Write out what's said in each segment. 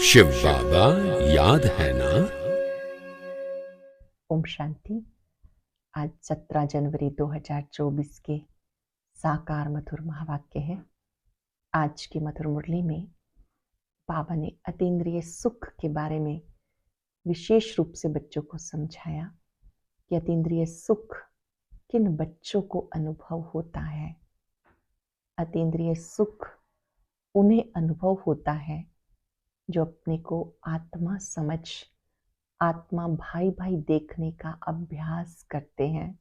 शिव बाबा याद है ना। ओम शांति। आज 17 जनवरी 2024 के साकार मधुर महावाक्य है। आज की मधुर मुरली में बाबा ने अतीन्द्रिय सुख के बारे में विशेष रूप से बच्चों को समझाया कि अतीन्द्रिय सुख किन बच्चों को अनुभव होता है। अतीन्द्रिय सुख उन्हें अनुभव होता है जो अपने को आत्मा समझ, आत्मा भाई भाई देखने का अभ्यास करते हैं।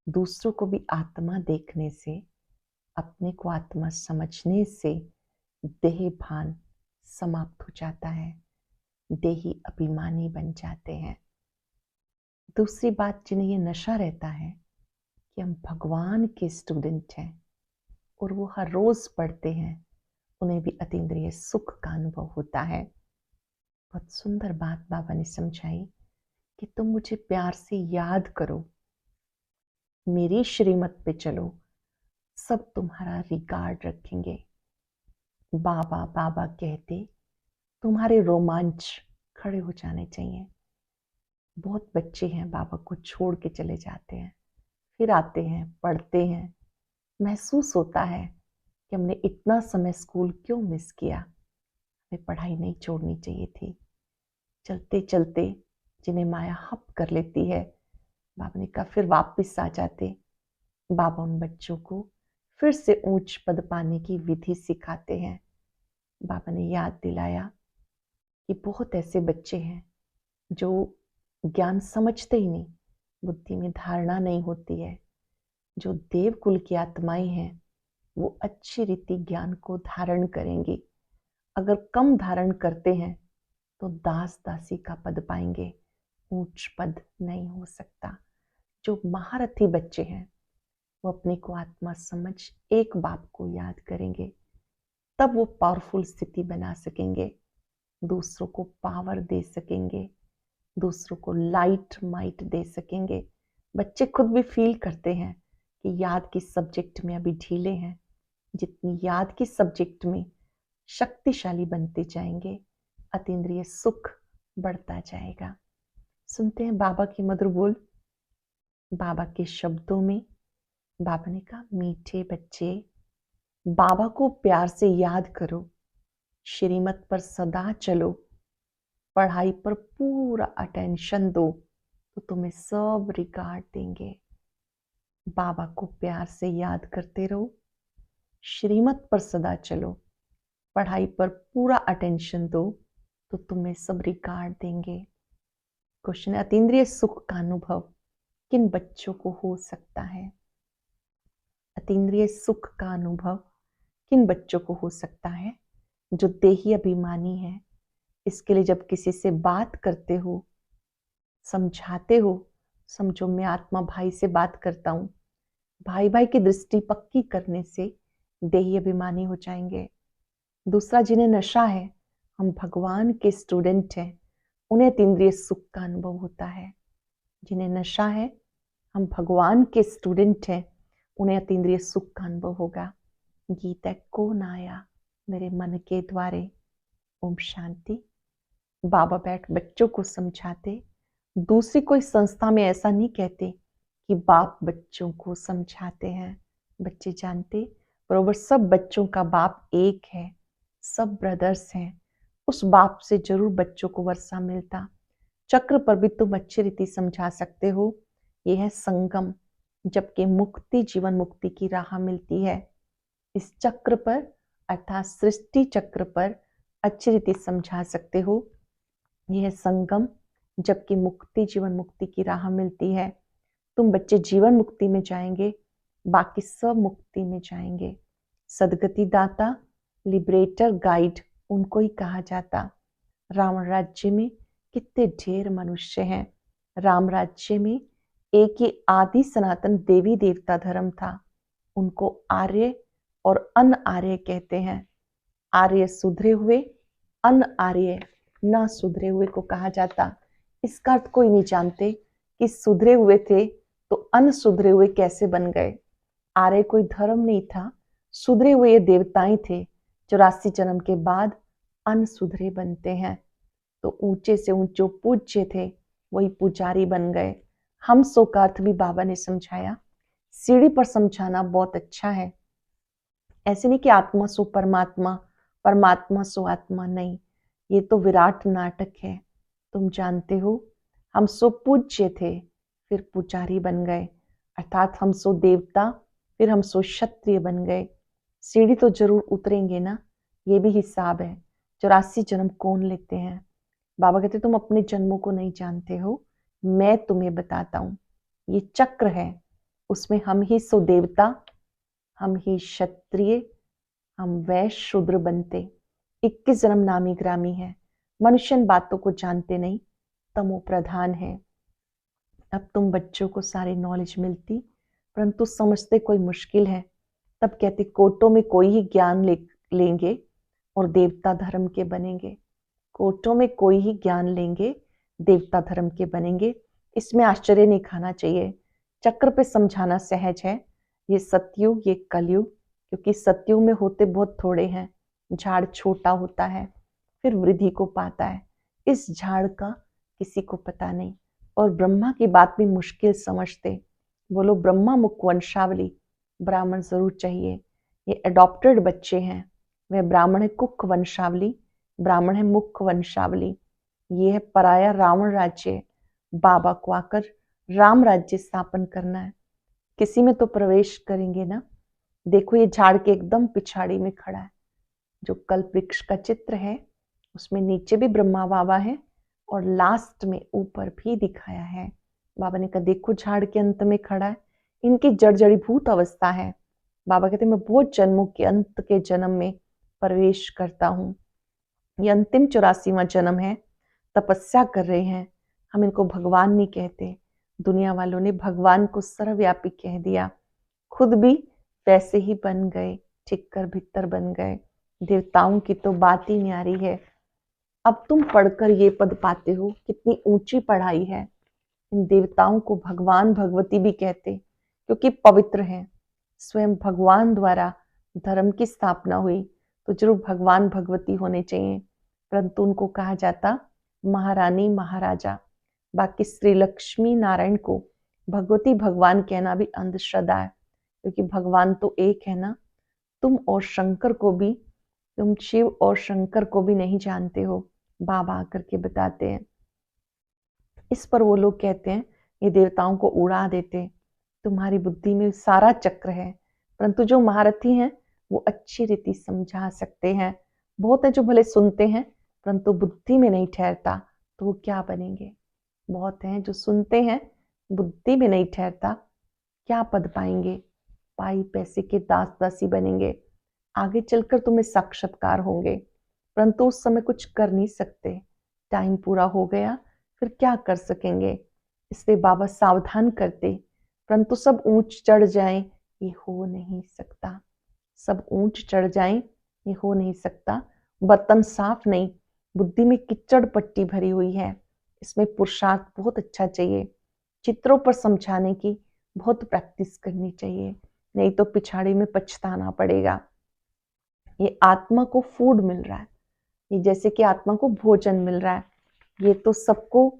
दूसरों को भी आत्मा देखने से, अपने को आत्मा समझने से देह भान समाप्त हो जाता है, देही अभिमानी बन जाते हैं। दूसरी बात, जिन्हें ये नशा रहता है कि हम भगवान के स्टूडेंट हैं और वो हर रोज पढ़ते हैं, उन्हें भी अतीन्द्रिय सुख का अनुभव होता है। बहुत सुंदर बात बाबा ने समझाई कि तुम मुझे प्यार से याद करो, मेरी श्रीमत पे चलो, सब तुम्हारा रिगार्ड रखेंगे। बाबा बाबा कहते तुम्हारे रोमांच खड़े हो जाने चाहिए। बहुत बच्चे हैं बाबा को छोड़ के चले जाते हैं, फिर आते हैं, पढ़ते हैं, महसूस होता है कि हमने इतना समय स्कूल क्यों मिस किया, हमें पढ़ाई नहीं छोड़नी चाहिए थी। चलते चलते जिन्हें माया हप कर लेती है, बाबा ने कहा फिर वापस आ जाते। बाबा उन बच्चों को फिर से ऊंच पद पाने की विधि सिखाते हैं। बाबा ने याद दिलाया कि बहुत ऐसे बच्चे हैं जो ज्ञान समझते ही नहीं, बुद्धि में धारणा नहीं होती है। जो देवकुल की आत्माएं हैं वो अच्छी रीति ज्ञान को धारण करेंगी। अगर कम धारण करते हैं तो दास दासी का पद पाएंगे, ऊंच पद नहीं हो सकता। जो महारथी बच्चे हैं वो अपने को आत्मा समझ एक बाप को याद करेंगे, तब वो पावरफुल स्थिति बना सकेंगे, दूसरों को पावर दे सकेंगे, दूसरों को लाइट माइट दे सकेंगे। बच्चे खुद भी फील करते हैं कि याद की सब्जेक्ट में अभी ढीले हैं। जितनी याद की सब्जेक्ट में शक्तिशाली बनते जाएंगे, अतीन्द्रिय सुख बढ़ता जाएगा। सुनते हैं बाबा की मधुर बोल। बाबा के शब्दों में बाबा ने कहा, मीठे बच्चे, बाबा को प्यार से याद करो, श्रीमत पर सदा चलो, पढ़ाई पर पूरा अटेंशन दो तो तुम्हें सब रिगार्ड देंगे। बाबा को प्यार से याद करते रहो, श्रीमत पर सदा चलो, पढ़ाई पर पूरा अटेंशन दो तो तुम्हें सब रिगार्ड देंगे। क्वेश्चन है, अतीन्द्रिय सुख का अनुभव किन बच्चों को हो सकता है? अतीन्द्रिय सुख का अनुभव किन बच्चों को हो सकता है? जो देही अभिमानी है। इसके लिए जब किसी से बात करते हो, समझाते हो, समझो मैं आत्मा भाई से बात करता हूं, भाई भाई की दृष्टि पक्की करने से देही अभिमानी हो जाएंगे। दूसरा, जिन्हें नशा है, हम भगवान के स्टूडेंट हैं, उन्हें अतीन्द्रिय सुख का अनुभव होता है। जिन्हें नशा है, हम भगवान के स्टूडेंट हैं, उन्हें अतीन्द्रिय सुख का अनुभव होगा। गीता कौन आया मेरे मन के द्वारे। ओम शांति। बाबा बैठ बच्चों को समझाते। दूसरी कोई संस्था में ऐसा नहीं कहते कि बाप बच्चों को समझाते हैं। बच्चे जानते बरोबर सब बच्चों का बाप एक है, सब ब्रदर्स हैं। उस बाप से जरूर बच्चों को वर्षा मिलता। चक्र पर भी तुम अच्छी रीति समझा सकते हो। यह है संगम, जबकि मुक्ति, जीवन मुक्ति की राह मिलती है। इस चक्र पर अर्थात सृष्टि चक्र पर अच्छी रीति समझा सकते हो। यह संगम, जबकि मुक्ति, जीवन मुक्ति की राह मिलती है। तुम बच्चे जीवन मुक्ति में जाएंगे, बाकी सब मुक्ति में जाएंगे। सदगति दाता, लिबरेटर, गाइड उनको ही कहा जाता। राम राज्य में कितने ढेर मनुष्य हैं। राम राज्य में एक ही आदि सनातन देवी देवता धर्म था। उनको आर्य और अन आर्य कहते हैं। आर्य सुधरे हुए, अन आर्य ना सुधरे हुए को कहा जाता। इसका अर्थ कोई नहीं जानते कि सुधरे हुए थे तो अन सुधरे हुए कैसे बन गए। आर्य कोई धर्म नहीं था, सुधरे हुए ये देवताएं थे। 84 जन्म के बाद अनसुधरे बनते हैं। तो ऊंचे से ऊंचो पूज्य थे वही पुजारी बन गए। हम सो का अर्थ भी बाबा ने समझाया। सीढ़ी पर समझाना बहुत अच्छा है। ऐसे नहीं कि आत्मा सो परमात्मा, परमात्मा सो आत्मा, नहीं, ये तो विराट नाटक है। तुम जानते हो, हम सो पूज्य थे फिर पुजारी बन गए, अर्थात हम सो देवता फिर हम सो क्षत्रिय बन गए। सीढ़ी तो जरूर उतरेंगे ना, ये भी हिसाब है। 84 जन्म कौन लेते हैं? बाबा कहते तुम अपने जन्मों को नहीं जानते हो, मैं तुम्हें बताता हूं। ये चक्र है, उसमें हम ही सो देवता, हम ही क्षत्रिय, हम वैश्य शूद्र बनते। 21 जन्म नामी ग्रामी है। मनुष्य इन बातों को जानते नहीं, तमो प्रधान है। अब तुम बच्चों को सारी नॉलेज मिलती, परंतु समझते कोई मुश्किल है। तब कहते कोटों में कोई ही ज्ञान लेंगे और देवता धर्म के बनेंगे। कोटों में कोई ही ज्ञान लेंगे, देवता धर्म के बनेंगे। इसमें आश्चर्य नहीं खाना चाहिए। चक्र पे समझाना सहज है। ये सतयुग, ये कलयुग, क्योंकि सतयुग में होते बहुत थोड़े हैं। झाड़ छोटा होता है, फिर वृद्धि को पाता है। इस झाड़ का किसी को पता नहीं, और ब्रह्मा की बात भी मुश्किल समझते। बोलो ब्रह्मा मुख वंशावली, ब्राह्मण जरूर चाहिए। ये अडॉप्टेड बच्चे हैं। वह ब्राह्मण है कुक वंशावली, ब्राह्मण है मुख वंशावली। ये है पराया रावण राज्य। बाबा को आकर राम राज्य स्थापन करना है। किसी में तो प्रवेश करेंगे ना। देखो ये झाड़ के एकदम पिछाड़ी में खड़ा है। जो कल्प वृक्ष का चित्र है उसमें नीचे भी ब्रह्मा बाबा है और लास्ट में ऊपर भी दिखाया है। बाबा ने कहा देखो झाड़ के अंत में खड़ा है, इनकी जड़ जड़ीभूत अवस्था है। बाबा कहते मैं बहुत जन्मों के अंत के जन्म में प्रवेश करता हूँ। ये अंतिम 84वां जन्म है। तपस्या कर रहे हैं। हम इनको भगवान नहीं कहते, दुनिया वालों ने भगवान को सर्वव्यापी कह दिया। खुद भी वैसे ही बन गए, ठिक्कर भित्तर बन गए। देवताओं की तो बात ही न्यारी है। अब तुम पढ़कर ये पद पाते हो, कितनी ऊंची पढ़ाई है। इन देवताओं को भगवान भगवती भी कहते, क्योंकि पवित्र हैं। स्वयं भगवान द्वारा धर्म की स्थापना हुई तो जरूर भगवान भगवती होने चाहिए, परंतु उनको कहा जाता महारानी महाराजा। बाकी श्री लक्ष्मी नारायण को भगवती भगवान कहना भी अंधश्रद्धा है, क्योंकि भगवान तो एक है ना। तुम और शंकर को भी, तुम शिव और शंकर को भी नहीं जानते हो, बाबा आकर के बताते हैं। इस पर वो लोग कहते हैं ये देवताओं को उड़ा देते। तुम्हारी बुद्धि में सारा चक्र है, परंतु जो महारथी हैं वो अच्छी रीति समझा सकते हैं। बहुत है जो भले सुनते हैं परंतु बुद्धि में नहीं ठहरता, तो वो क्या बनेंगे। बहुत हैं जो सुनते हैं, बुद्धि में नहीं ठहरता, क्या पद पाएंगे। पाई पैसे के दास दासी बनेंगे। आगे चलकर तुम्हें साक्षात्कार होंगे, परंतु उस समय कुछ कर नहीं सकते। टाइम पूरा हो गया, फिर क्या कर सकेंगे। इसलिए बाबा सावधान करते, परंतु सब ऊंच चढ़ जाएं ये हो नहीं सकता। सब ऊंच चढ़ जाएं ये हो नहीं सकता। बर्तन साफ नहीं, बुद्धि में कीचड़ पट्टी भरी हुई है। इसमें पुरुषार्थ बहुत अच्छा चाहिए। चित्रों पर समझाने की बहुत प्रैक्टिस करनी चाहिए, नहीं तो पिछाड़ी में पछताना पड़ेगा। ये आत्मा को फूड मिल रहा है, ये जैसे कि आत्मा को भोजन मिल रहा है। ये तो सबको,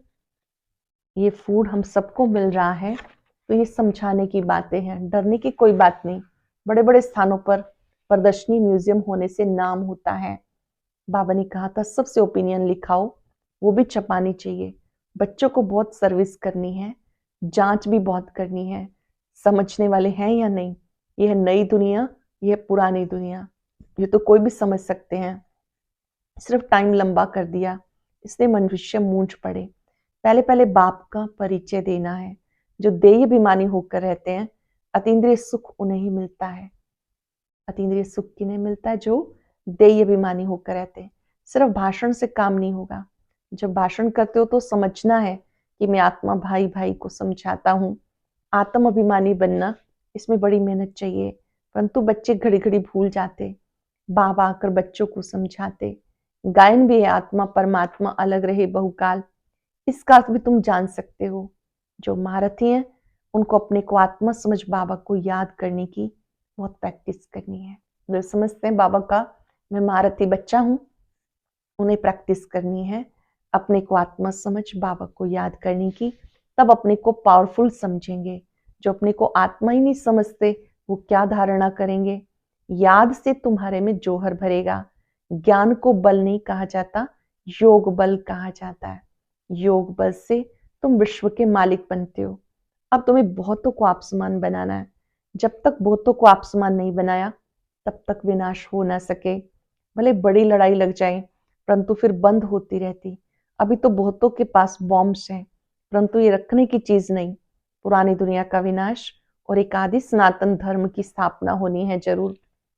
ये फूड हम सबको मिल रहा है, तो ये समझाने की बातें हैं, डरने की कोई बात नहीं। बड़े बड़े स्थानों पर प्रदर्शनी म्यूजियम होने से नाम होता है। बाबा ने कहा था सबसे ओपिनियन लिखाओ, वो भी छपानी चाहिए। बच्चों को बहुत सर्विस करनी है, जांच भी बहुत करनी है, समझने वाले हैं या नहीं। यह है नई दुनिया, यह है पुरानी दुनिया, ये तो कोई भी समझ सकते हैं। सिर्फ टाइम लंबा कर दिया इसलिए मनुष्य मूंझ पड़े। पहले पहले बाप का परिचय देना है। जो देह अभिमानी होकर रहते हैं, अतीन्द्रिय सुख उन्हें ही मिलता है। अतीन्द्रिय सुख किन्हें मिलता है? जो देह अभिमानी होकर रहते हैं। सिर्फ भाषण से काम नहीं होगा। जब भाषण करते हो तो समझना है कि मैं आत्मा भाई भाई को समझाता हूँ। आत्म अभिमानी बनना, इसमें बड़ी मेहनत चाहिए, परंतु बच्चे घड़ी घड़ी भूल जाते। बाबा आकर बच्चों को समझाते। गायन भी है आत्मा परमात्मा अलग रहे बहुकाल, इसका अर्थ भी तुम जान सकते हो। जो महारथी हैं उनको अपने को आत्मा समझ बाबा को याद करने की बहुत प्रैक्टिस करनी है। जो समझते हैं बाबा का मैं महारथी बच्चा हूँ, उन्हें प्रैक्टिस करनी है अपने को आत्मा समझ बाबा को याद करने की। तब अपने को पावरफुल समझेंगे। जो अपने को आत्मा ही नहीं समझते वो क्या धारणा करेंगे। याद से तुम्हारे में जौहर भरेगा। ज्ञान को बल नहीं कहा जाता, योग बल कहा जाता है। योग बल से तुम विश्व के मालिक बनते हो। अब तुम्हें बहुतों को आप समान बनाना है। जब तक बहुतों को आप समान नहीं बनाया तब तक विनाश हो ना सके। भले बड़ी लड़ाई लग जाए परंतु फिर बंद होती रहती। अभी तो बहुतों के पास बॉम्ब्स हैं परंतु ये रखने की चीज नहीं। पुरानी दुनिया का विनाश और एक आदि सनातन धर्म की स्थापना होनी है जरूर।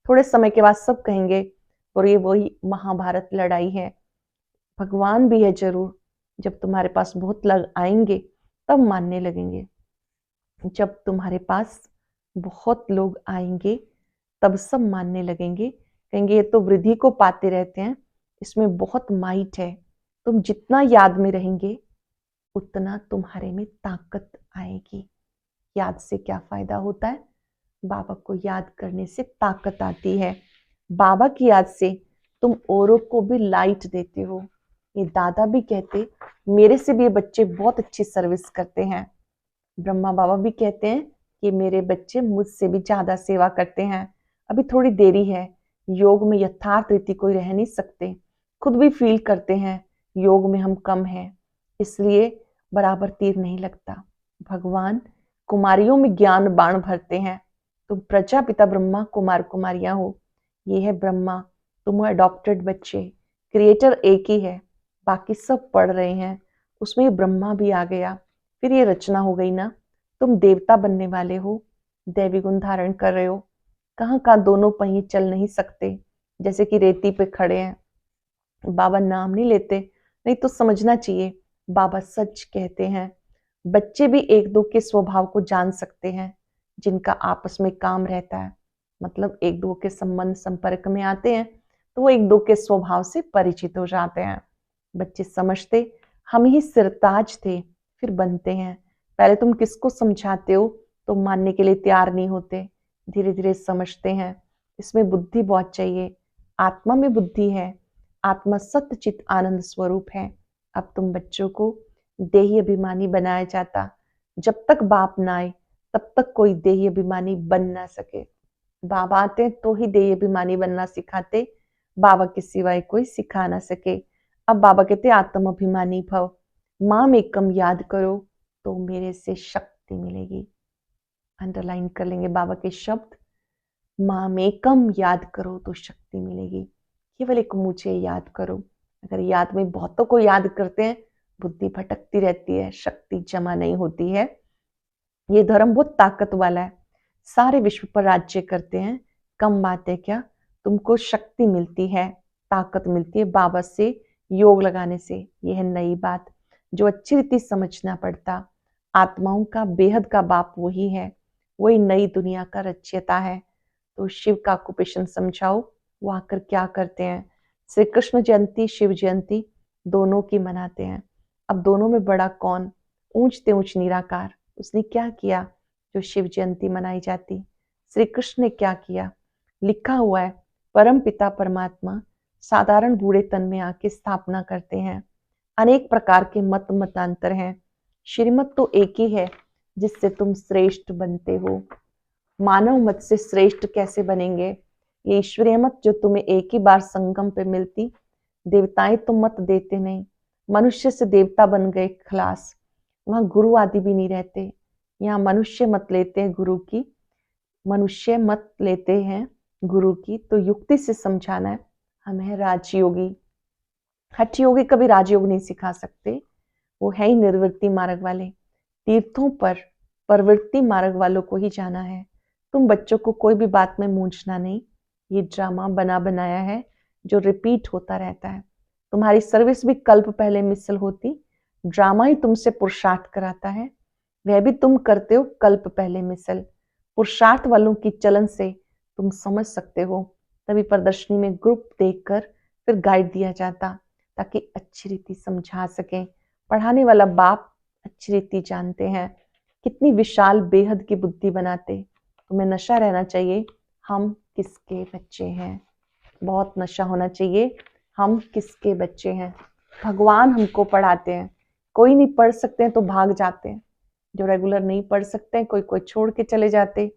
थोड़े समय के बाद सब कहेंगे और ये वही महाभारत लड़ाई है। भगवान भी है जरूर। जब तुम्हारे पास बहुत लोग आएंगे तब मानने लगेंगे। जब तुम्हारे पास बहुत लोग आएंगे तब सब मानने लगेंगे, कहेंगे ये तो वृद्धि को पाते रहते हैं, इसमें बहुत माइट है। तुम जितना याद में रहेंगे उतना तुम्हारे में ताकत आएगी। याद से क्या फायदा होता है? बाबा को याद करने से ताकत आती है। बाबा की याद से तुम औरों को भी लाइट देते हो। ये दादा भी कहते, मेरे से भी ये बच्चे बहुत अच्छी सर्विस करते हैं। ब्रह्मा बाबा भी कहते हैं कि मेरे बच्चे मुझसे भी ज्यादा सेवा करते हैं। अभी थोड़ी देरी है। योग में यथार्थ रीति कोई रह नहीं सकते। खुद भी फील करते हैं योग में हम कम हैं, इसलिए बराबर तीर नहीं लगता। भगवान कुमारियों में ज्ञान बाण भरते हैं। तुम प्रजापिता ब्रह्मा कुमार कुमारियां हो। ये है ब्रह्मा, तुम हो अडॉप्टेड बच्चे। क्रिएटर एक ही है, बाकी सब पढ़ रहे हैं। उसमें ये ब्रह्मा भी आ गया। फिर ये रचना हो गई ना। तुम देवता बनने वाले हो, दैवी गुण धारण कर रहे हो। कहाँ कहाँ दोनों पहिए चल नहीं सकते, जैसे कि रेती पे खड़े हैं। बाबा नाम नहीं लेते, नहीं तो समझना चाहिए बाबा सच कहते हैं। बच्चे भी एक दो के स्वभाव को जान सकते हैं जिनका आपस में काम रहता है। मतलब एक दो के संबंध संपर्क में आते हैं तो वो एक दो के स्वभाव से परिचित हो जाते हैं। बच्चे समझते हम ही सिरताज थे फिर बनते हैं। पहले तुम किसको समझाते हो तो मानने के लिए तैयार नहीं होते, धीरे धीरे समझते हैं। इसमें बुद्धि बहुत चाहिए। आत्मा में बुद्धि है। आत्मा सत्य चित आनंद स्वरूप है। अब तुम बच्चों को देही अभिमानी बनाया जाता। जब तक बाप ना आए तब तक कोई देही अभिमानी बन ना सके। बाबा आते तो ही देही अभिमानी बनना सिखाते। बाबा के सिवाय कोई सिखा ना सके। अब बाबा कहते आत्म अभिमानी भव, माम एकम याद करो तो मेरे से शक्ति मिलेगी। अंडरलाइन कर लेंगे बाबा के शब्द, माम एकम याद करो तो शक्ति मिलेगी। केवल एक मुझे याद करो। अगर याद में बहुतों को याद करते हैं बुद्धि भटकती रहती है, शक्ति जमा नहीं होती है। ये धर्म बहुत ताकत वाला है, सारे विश्व पर राज्य करते हैं। कम बात है क्या, तुमको शक्ति मिलती है, ताकत मिलती है बाबा से योग लगाने से। यह है नई बात जो अच्छी रीति समझना पड़ता। आत्माओं का बेहद का बाप वही है, वही नई दुनिया का रचयिता है। तो शिव का ऑक्यूपेशन समझाओ, वो आकर क्या करते हैं। श्री कृष्ण जयंती शिव जयंती दोनों की मनाते हैं। अब दोनों में बड़ा कौन? ऊंचते ऊंच निराकार। उसने क्या किया जो शिव जयंती मनाई जाती? श्री कृष्ण ने क्या किया? लिखा हुआ है परम पिता परमात्मा साधारण बूढ़े तन में आके स्थापना करते हैं। अनेक प्रकार के मत मतांतर हैं, श्रीमत तो एक ही है जिससे तुम श्रेष्ठ बनते हो। मानव मत से श्रेष्ठ कैसे बनेंगे? ये ईश्वरीय मत जो तुम्हें एक ही बार संगम पे मिलती। देवताएं तो मत देते नहीं, मनुष्य से देवता बन गए खलास। वहां गुरु आदि भी नहीं रहते। यहाँ मनुष्य मत लेते हैं गुरु की, मनुष्य मत लेते हैं गुरु की। तो युक्ति से समझाना है। हम है राजयोगी। हठ योगी कभी राजयोग नहीं सिखा सकते, वो है ही निर्वृत्ति मार्ग वाले। तीर्थों पर प्रवृत्ति मार्ग वालों को ही जाना है। तुम बच्चों को कोई भी बात में मूंझना नहीं। ये ड्रामा बना बनाया है जो रिपीट होता रहता है। तुम्हारी सर्विस भी कल्प पहले मिसल होती, ड्रामा ही तुमसे पुरुषार्थ कराता है। वह भी तुम करते हो कल्प पहले मिसल। पुरुषार्थ वालों की चलन से तुम समझ सकते हो। तभी प्रदर्शनी में ग्रुप देखकर फिर गाइड दिया जाता ताकि अच्छी रीति समझा सके। पढ़ाने वाला बाप अच्छी रीति जानते हैं, कितनी विशाल बेहद की बुद्धि बनाते। तुम्हें नशा रहना चाहिए हम किसके बच्चे हैं। बहुत नशा होना चाहिए हम किसके बच्चे हैं? भगवान हमको पढ़ाते हैं। कोई नहीं पढ़ सकते हैं तो भाग जाते हैं, जो रेगुलर नहीं पढ़ सकते हैं कोई कोई छोड़ के चले जाते।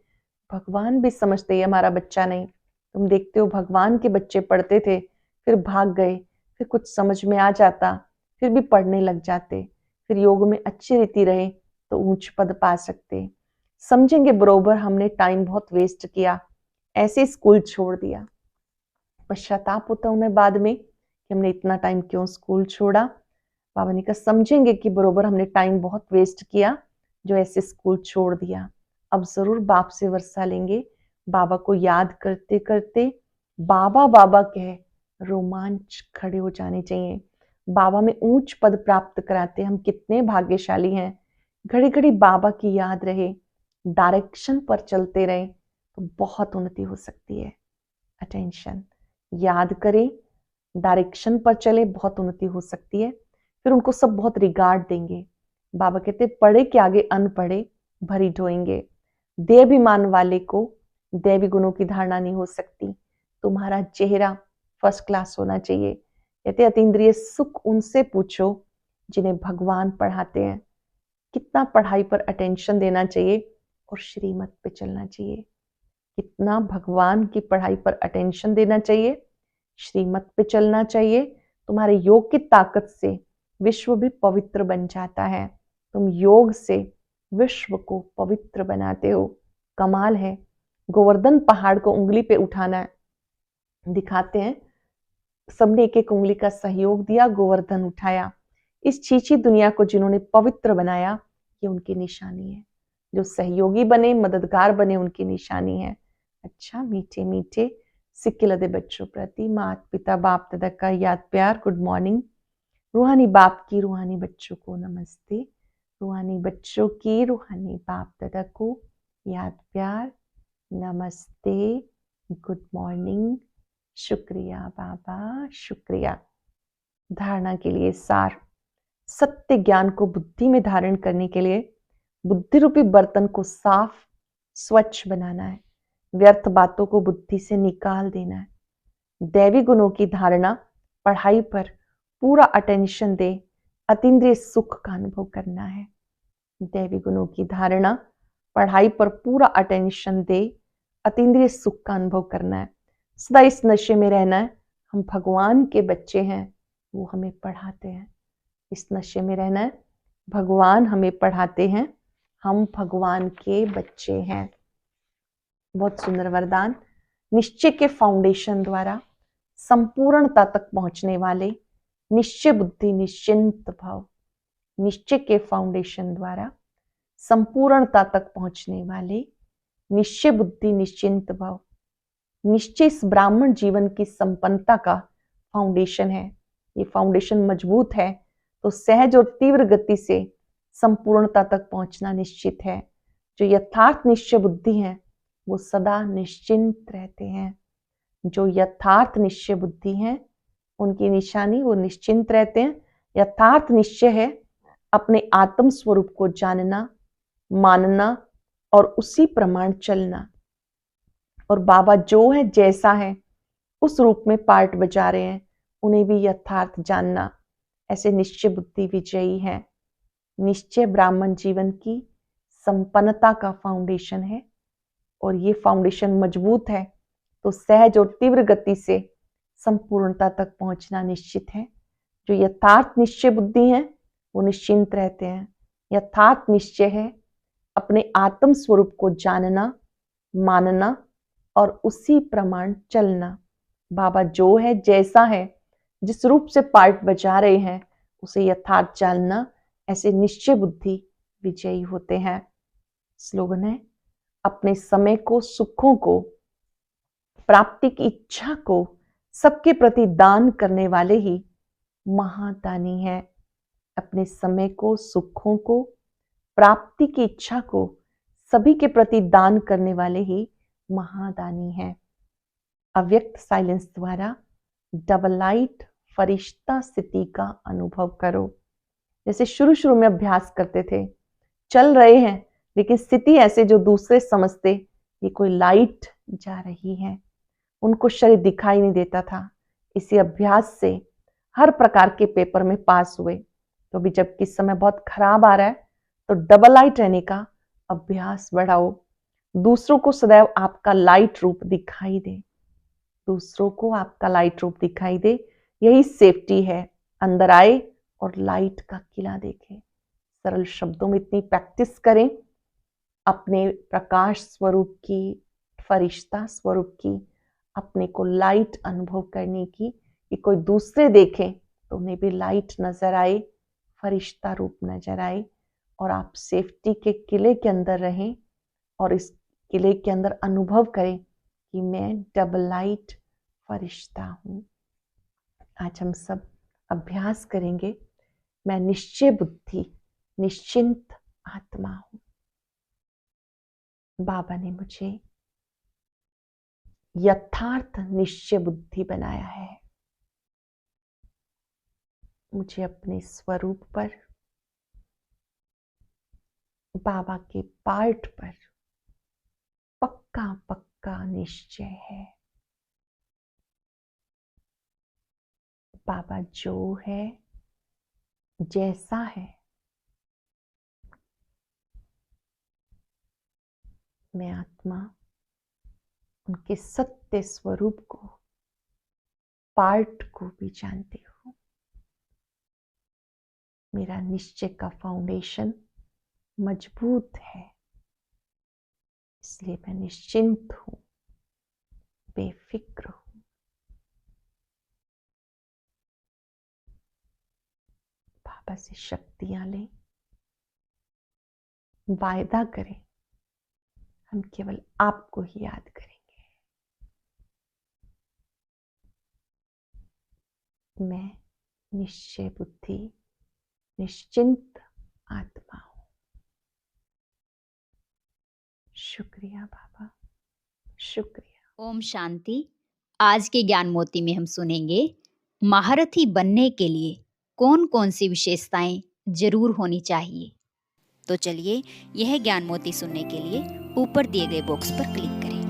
भगवान भी समझते ये हमारा बच्चा नहीं। तुम देखते हो भगवान के बच्चे पढ़ते थे, फिर भाग गए, फिर कुछ समझ में आ जाता, फिर भी पढ़ने लग जाते, फिर योग में अच्छी रीति रहे तो ऊंच पद पा सकते। समझेंगे बरोबर हमने टाइम बहुत वेस्ट किया, ऐसे स्कूल छोड़ दिया। पश्चाताप होता उन्हें बाद में कि हमने इतना टाइम क्यों स्कूल छोड़ा। बाबा ने कहा समझेंगे कि बरोबर हमने टाइम बहुत वेस्ट किया जो ऐसे स्कूल छोड़ दिया। अब जरूर बाप से वर्षा लेंगे। बाबा को याद करते करते बाबा बाबा कह रोमांच खड़े हो जाने चाहिए। बाबा में ऊंच पद प्राप्त कराते हम कितने भाग्यशाली हैं। घड़ी घड़ी बाबा की याद रहे, डायरेक्शन पर चलते रहे तो बहुत उन्नति हो सकती है। अटेंशन, याद करें, डायरेक्शन पर चले, बहुत उन्नति हो सकती है। फिर उनको सब बहुत रिगार्ड देंगे। बाबा कहते पढ़े के आगे अनपढ़े भरी ढोएंगे। देवाभिमान वाले को दैवी गुणों की धारणा नहीं हो सकती। तुम्हारा चेहरा फर्स्ट क्लास होना चाहिए। कहते अतीन्द्रिय सुख उनसे पूछो जिन्हें भगवान पढ़ाते हैं। कितना पढ़ाई पर अटेंशन देना चाहिए और श्रीमत पे चलना चाहिए। कितना भगवान की पढ़ाई पर अटेंशन देना चाहिए, श्रीमत पे चलना चाहिए। तुम्हारे योग की ताकत से विश्व भी पवित्र बन जाता है। तुम योग से विश्व को पवित्र बनाते हो। कमाल है। गोवर्धन पहाड़ को उंगली पे उठाना दिखाते हैं। सबने एक एक उंगली का सहयोग दिया, गोवर्धन उठाया। इस छीछी दुनिया को जिन्होंने पवित्र बनाया ये उनकी निशानी है। जो सहयोगी बने, मददगार बने, उनकी निशानी है। अच्छा, मीठे मीठे सिक्किलदे बच्चों प्रति माता पिता बाप दादा का याद प्यार गुड मॉर्निंग। रूहानी बाप की रूहानी बच्चों को नमस्ते। रूहानी बच्चों की रूहानी बाप दादा को याद प्यार नमस्ते गुड मॉर्निंग। शुक्रिया बाबा, शुक्रिया। धारणा के लिए सार, सत्य ज्ञान को बुद्धि में धारण करने के लिए बुद्धि रूपी बर्तन को साफ स्वच्छ बनाना है। व्यर्थ बातों को बुद्धि से निकाल देना है। दैवी गुणों की धारणा, पढ़ाई पर पूरा अटेंशन दे, अतीन्द्रिय सुख का अनुभव करना है। दैवी गुणों की धारणा, पढ़ाई पर पूरा अटेंशन दे, अतीन्द्रिय सुख का अनुभव करना है। सदा इस नशे में रहना है, हम भगवान के बच्चे हैं, वो हमें पढ़ाते हैं। इस नशे में रहना है, भगवान हमें पढ़ाते हैं, हम भगवान के बच्चे हैं। बहुत सुंदर वरदान। निश्चय के फाउंडेशन द्वारा संपूर्णता तक पहुंचने वाले निश्चय बुद्धि निश्चिंत भाव। निश्चय के फाउंडेशन द्वारा संपूर्णता तक पहुंचने वाले निश्चय बुद्धि निश्चिंत भाव। निश्चय इस ब्राह्मण जीवन की संपन्नता का फाउंडेशन है। ये फाउंडेशन मजबूत है तो सहज और तीव्र गति से संपूर्णता तक पहुंचना निश्चित है। जो यथार्थ निश्चय बुद्धि है वो सदा निश्चिंत रहते हैं। जो यथार्थ निश्चय बुद्धि है उनकी निशानी, वो निश्चिंत रहते हैं। यथार्थ निश्चय है अपने आत्म स्वरूप को जानना, मानना और उसी प्रमाण चलना। और बाबा जो है जैसा है उस रूप में पार्ट बजा रहे हैं, उन्हें भी यथार्थ जानना। ऐसे निश्चय बुद्धि विजयी है। निश्चय ब्राह्मण जीवन की संपन्नता का फाउंडेशन है और ये फाउंडेशन मजबूत है तो सहज और तीव्र गति से संपूर्णता तक पहुंचना निश्चित है। जो यथार्थ निश्चय बुद्धि है वो निश्चिंत रहते हैं। यथार्थ निश्चय है अपने आत्म स्वरूप को जानना, मानना और उसी प्रमाण चलना। बाबा जो है जैसा है, जिस रूप से पार्ट बजा रहे हैं उसे यथार्थ जानना। ऐसे निश्चय बुद्धि विजयी होते हैं। स्लोगन है, अपने समय को, सुखों को, प्राप्ति की इच्छा को सबके प्रति दान करने वाले ही महादानी है। अपने समय को, सुखों को, प्राप्ति की इच्छा को सभी के प्रति दान करने वाले ही महादानी है। अव्यक्त साइलेंस द्वारा डबल लाइट फरिश्ता स्थिति का अनुभव करो। जैसे शुरू शुरू में अभ्यास करते थे, चल रहे हैं लेकिन स्थिति ऐसे जो दूसरे समझते ये कोई लाइट जा रही है, उनको शरीर दिखाई नहीं देता था। इसी अभ्यास से हर प्रकार के पेपर में पास हुए। तो भी जबकि समय बहुत खराब आ रहा है तो डबल लाइट रहने का अभ्यास बढ़ाओ। दूसरों को सदैव आपका लाइट रूप दिखाई दे, दूसरों को आपका लाइट रूप दिखाई दे, यही सेफ्टी है। अंदर आए और लाइट का किला देखें। सरल शब्दों में इतनी प्रैक्टिस करें, अपने प्रकाश स्वरूप की, फरिश्ता स्वरूप की, अपने को लाइट अनुभव करने की, कि कोई दूसरे देखें तो उन्हें भी लाइट नजर आए, फरिश्ता रूप नजर आए, और आप सेफ्टी के किले के अंदर रहें और इस किले के अंदर अनुभव करें कि मैं डबल लाइट फरिश्ता हूं। आज हम सब अभ्यास करेंगे। मैं निश्चय बुद्धि, निश्चिंत आत्मा हूं। बाबा ने मुझे यथार्थ निश्चय बुद्धि बनाया है। मुझे अपने स्वरूप पर, बाबा के पार्ट पर पक्का पक्का निश्चय है। बाबा जो है, जैसा है, मैं आत्मा उनके सत्य स्वरूप को, पार्ट को भी जानती हूं। मेरा निश्चय का फाउंडेशन मजबूत है, इसलिए मैं निश्चिंत हूं, बेफिक्र हूं। बाबा से शक्तियां लें, वायदा करें, हम केवल आपको ही याद करेंगे। मैं निश्चय बुद्धि, निश्चिंत आत्मा हूं। शुक्रिया बाबा, शुक्रिया। ओम शांति। आज के ज्ञान मोती में हम सुनेंगे, महारथी बनने के लिए कौन कौन सी विशेषताएं जरूर होनी चाहिए। तो चलिए, यह ज्ञान मोती सुनने के लिए ऊपर दिए गए बॉक्स पर क्लिक करें।